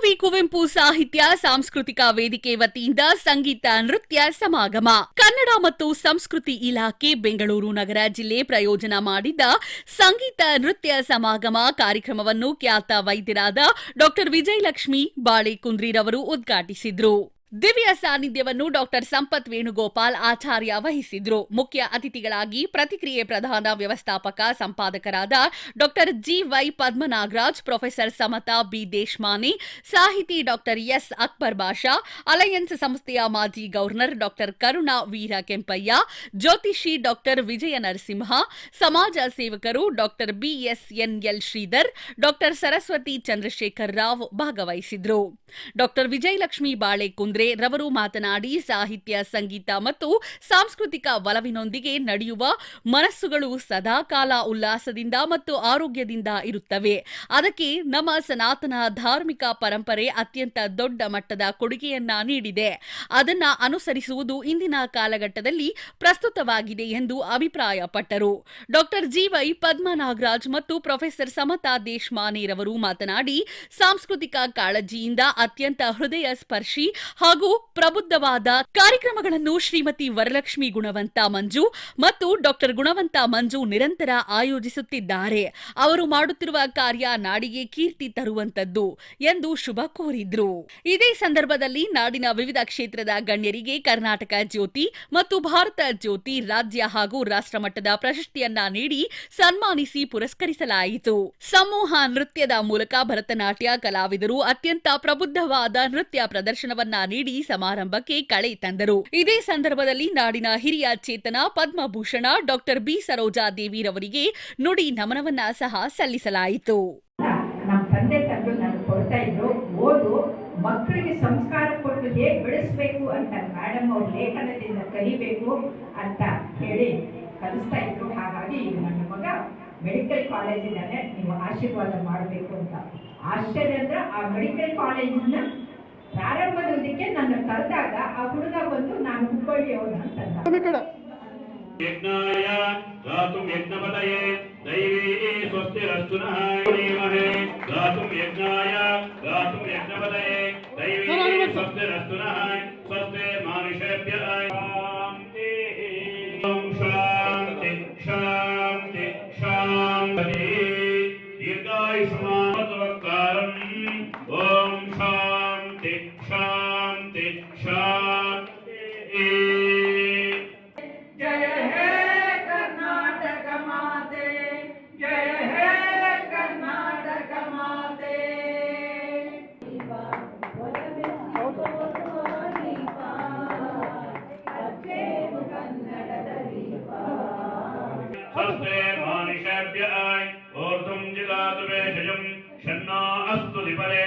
ಬೆಳಗಾವಿ ಕುವೆಂಪು ಸಾಹಿತ್ಯ ಸಾಂಸ್ಕೃತಿಕ ವೇದಿಕೆ ವತಿಯಿಂದ ಸಂಗೀತ ನೃತ್ಯ ಸಮಾಗಮ. ಕನ್ನಡ ಮತ್ತು ಸಂಸ್ಕೃತಿ ಇಲಾಖೆ ಬೆಂಗಳೂರು ನಗರ ಜಿಲ್ಲೆ ಪ್ರಾಯೋಜನ ಮಾಡಿದ್ದ ಸಂಗೀತ ನೃತ್ಯ ಸಮಾಗಮ ಕಾರ್ಯಕ್ರಮವನ್ನು ಖ್ಯಾತ ವೈದ್ಯರಾದ ಡಾ ವಿಜಯಲಕ್ಷ್ಮಿ ಬಾಳೆಕುಂದ್ರಿರವರು ಉದ್ಘಾಟಿಸಿದರು. ದಿವ್ಯ ಸಾನ್ನಿಧ್ಯವನ್ನು ಡಾ ಸಂಪತ್ ವೇಣುಗೋಪಾಲ್ ಆಚಾರ್ಯ ವಹಿಸಿದ್ರು. ಮುಖ್ಯ ಅತಿಥಿಗಳಾಗಿ ಪ್ರತಿಕ್ರಿಯೆ ಪ್ರಧಾನ ವ್ಯವಸ್ಥಾಪಕ ಸಂಪಾದಕರಾದ ಡಾ ಜಿವೈ ಪದ್ಮನಾಗರಾಜ್, ಪ್ರೊಫೆಸರ್ ಸಮತಾ ಬಿ ದೇಶಮಾನೆ, ಸಾಹಿತಿ ಡಾ ಎಸ್ ಅಕ್ಬರ್ ಬಾಷಾ, ಅಲಯನ್ಸ್ ಸಂಸ್ಥೆಯ ಮಾಜಿ ಗವರ್ನರ್ ಡಾ ಕರುಣಾ ವೀರ ಕೆಂಪಯ್ಯ, ಜ್ಯೋತಿಷಿ ಡಾ ವಿಜಯ ನರಸಿಂಹ, ಸಮಾಜ ಸೇವಕರು ಡಾ ಬಿಎಸ್ಎನ್ಎಲ್ ಶ್ರೀಧರ್, ಡಾ ಸರಸ್ವತಿ ಚಂದ್ರಶೇಖರ್ ರಾವ್ ಭಾಗವಹಿಸಿದ್ರು. ಡಾ ವಿಜಯಲಕ್ಷ್ಮಿ ಬಾಳೆಕುಂದ್ರೆ ರವರು ಮಾತನಾಡಿ, ಸಾಹಿತ್ಯ, ಸಂಗೀತ ಮತ್ತು ಸಾಂಸ್ಕೃತಿಕ ಒಲವಿನೊಂದಿಗೆ ನಡೆಯುವ ಮನಸ್ಸುಗಳು ಸದಾಕಾಲ ಉಲ್ಲಾಸದಿಂದ ಮತ್ತು ಆರೋಗ್ಯದಿಂದ ಇರುತ್ತವೆ. ಅದಕ್ಕೆ ನಮ್ಮ ಸನಾತನ ಧಾರ್ಮಿಕ ಪರಂಪರೆ ಅತ್ಯಂತ ದೊಡ್ಡ ಮಟ್ಟದ ಕೊಡುಗೆಯನ್ನ ನೀಡಿದೆ. ಅದನ್ನ ಅನುಸರಿಸುವುದು ಇಂದಿನ ಕಾಲಘಟ್ಟದಲ್ಲಿ ಪ್ರಸ್ತುತವಾಗಿದೆ ಎಂದು ಅಭಿಪ್ರಾಯಪಟ್ಟರು. ಡಾ ಜಿವೈ ಪದ್ಮನಾಗರಾಜ್ ಮತ್ತು ಪ್ರೊಫೆಸರ್ ಸಮತಾ ದೇಶಮಾನೆರವರು ಮಾತನಾಡಿ, ಸಾಂಸ್ಕೃತಿಕ ಕಾಳಜಿಯಿಂದ ಅತ್ಯಂತ ಹೃದಯ ಸ್ಪರ್ಶಿ ಹಾಗೂ ಪ್ರಬುದ್ಧವಾದ ಕಾರ್ಯಕ್ರಮಗಳನ್ನು ಶ್ರೀಮತಿ ವರಲಕ್ಷ್ಮಿ ಗುಣವಂತ ಮಂಜು ಮತ್ತು ಡಾ ಗುಣವಂತ ಮಂಜು ನಿರಂತರ ಆಯೋಜಿಸುತ್ತಿದ್ದಾರೆ. ಅವರು ಮಾಡುತ್ತಿರುವ ಕಾರ್ಯ ನಾಡಿಗೆ ಕೀರ್ತಿ ತರುವಂತದ್ದು ಎಂದು ಶುಭ ಕೋರಿದ್ರು. ಇದೇ ಸಂದರ್ಭದಲ್ಲಿ ನಾಡಿನ ವಿವಿಧ ಕ್ಷೇತ್ರದ ಗಣ್ಯರಿಗೆ ಕರ್ನಾಟಕ ಜ್ಯೋತಿ ಮತ್ತು ಭಾರತ ಜ್ಯೋತಿ ರಾಜ್ಯ ಹಾಗೂ ರಾಷ್ಟ್ರಮಟ್ಟದ ಪ್ರಶಸ್ತಿಯನ್ನ ನೀಡಿ ಸನ್ಮಾನಿಸಿ ಪುರಸ್ಕರಿಸಲಾಯಿತು. ಸಮೂಹ ನೃತ್ಯದ ಮೂಲಕ ಭರತನಾಟ್ಯ ಕಲಾವಿದರು ಅತ್ಯಂತ ಪ್ರಬುದ್ಧವಾದ ನೃತ್ಯ ಪ್ರದರ್ಶನವನ್ನ ನೀಡಿ ಸಮಾರಂಭಕ್ಕೆ ಕಳೆ ತಂದರು. ಇದೇ ಸಂದರ್ಭದಲ್ಲಿ ನಾಡಿನ ಹಿರಿಯ ಚೇತನ ಪದ್ಮಭೂಷಣ ಡಾ ಬಿ ಸರೋಜಾ ದೇವಿರವರಿಗೆ ನುಡಿ ನಮನವನ್ನ ಸಹ ಸಲ್ಲಿಸಲಾಯಿತು. ನಮ್ಮ ತಂದೆ ತಂದು ನಾನು ಕೊಡ್ತಾ ಇದ್ರು, ಓದು ಮಕ್ಕಳಿಗೆ ಸಂಸ್ಕಾರ ಕೊಟ್ಟು ಹೇಗೆ ಬೆಳೆಸಬೇಕು ಅಂತ ಮೇಡಮ್ ಅವ್ರ ಲೇಖನದಿಂದ ಕಲಿಬೇಕು ಅಂತ ಹೇಳಿ ಕಲಿಸ್ತಾ ಇದ್ರು. ಹಾಗಾಗಿ ನನ್ನ ಮಗ ಮೆಡಿಕಲ್ ಕಾಲೇಜಿನಲ್ಲಿ ನೀವು ಆಶೀರ್ವಾದ ಮಾಡಬೇಕು ಅಂತ. ಆಶ್ಚರ್ಯ ಅಂದ್ರೆ ಆ ಮೆಡಿಕಲ್ ಕಾಲೇಜಿನ ಪ್ರಾರಂಭದೊಂದಿಗೆ ನನ್ನ ಕರೆದಾಗ ಆ ಹುಡುಗ ಬಂದು ನಾನು ಹುಬ್ಬಳ್ಳಿಯವನು ಅಂತಂದ. ಯಜ್ಞಾಯ ಗಾತುಂ ಯಜ್ಞಪತಯೇ ದೈವೀ ಸ್ವಸ್ತಿರಸ್ತು ನಃ ಧೀಮಹಿ ಗಾತುಂ ಯಜ್ಞಾಯ ಗಾತುಂ ಯಜ್ಞಪತಯೇ ದೈವೀ ಸ್ವಸ್ತಿರಸ್ತು ನಃ ಸ್ವಸ್ತಿ ಮಾನುಷೇಭ್ಯಃ ಶಾಂತಿ. ಓಂ ಶಾಂತಿ ಶಾಂತಿ ಶಾಂತಿ ದೀರ್ಘಾಯುಷ್ಮಾನ್ ಓಂ ಶಾಂತಿ ಶಾಂತಿ ಶಾಂತಿ. ಜಯ ಹೇ ಕರ್ನಾಟಕ ಮಾತೆ, ಜಯ ಹೇ ಕರ್ನಾಟಕ ಮಾತೆ. ಸ್ವಸ್ತೆ ಮಾನುಷೇಭ್ಯಃ ಊರ್ಧ್ವಂ ಜಿಗಾತು ವೇಷಜಂ ಶನ್ನೋ ಅಸ್ತು ದಿಪರೇ